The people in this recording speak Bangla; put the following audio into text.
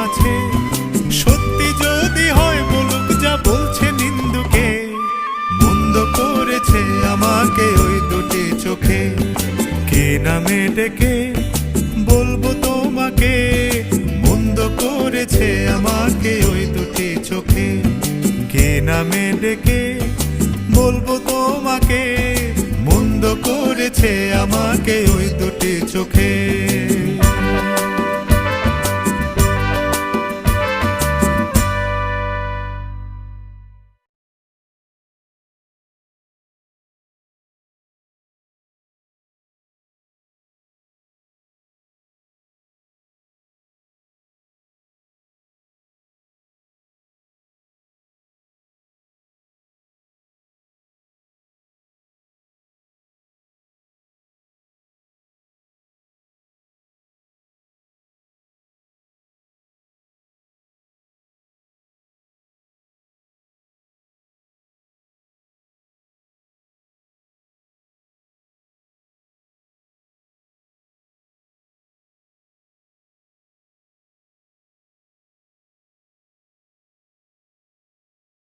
আছে। সত্যি যদি হয় বলুক যা বলছে নিন্দুকে, মন্দ করেছে আমাকে ওই দুটি চোখে। কে নামে ডেকে বলবো তোমাকে, মন্দ করেছে আমাকে ওই দুটি চোখে। কে নামে ডেকে বলবো তোমাকে, মন্দ করেছে আমাকে ওই দুটি চোখে।